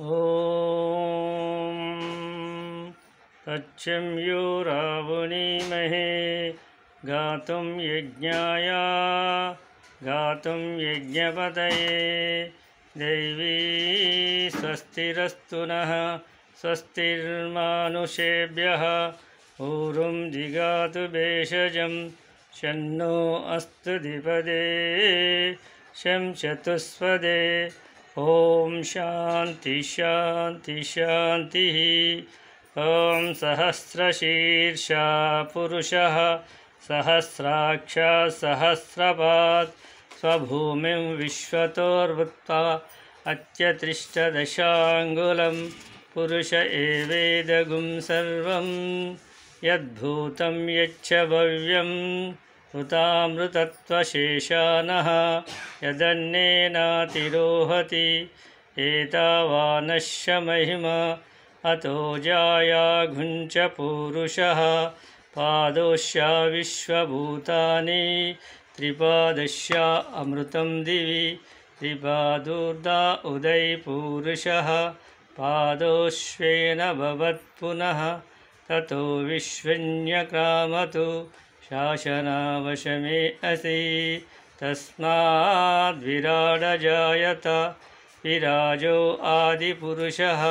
ॐ तच्चं यो रावणीमहे गातुं यज्ञाय गातुं यज्ञपतये दैवी स्वस्तिरस्तु नः स्वस्तिर्मानुषेभ्यः ऊरुं जिगातु भेषजं शन्नो अस्तु द्विपदे शं चतुष्पदे ॐ शान्ति शान्ति शान्तिः। ॐ सहस्रशीर्षा पुरुषः सहस्राक्षः सहस्रपात् स्वभूमिं विश्वतोर्वृत्ता अत्यतिष्ठदशाङ्गुलं पुरुष एवेदगुं सर्वं यद्भूतं यच्च भव्यं हुतामृतत्वशेषानः यदन्नेनातिरोहति एतावानश्च महिमा अतो जायाघुञ्च पूरुषः पादोश्च विश्वभूतानि त्रिपादश्च अमृतं दिवि त्रिपादूर्धा उदयपूरुषः पादोश्वेन भवत्पुनः ततो विश्वन्यक्रामतु शासनावशमे असि तस्माद्विराडजायत विराजो आदिपुरुषः।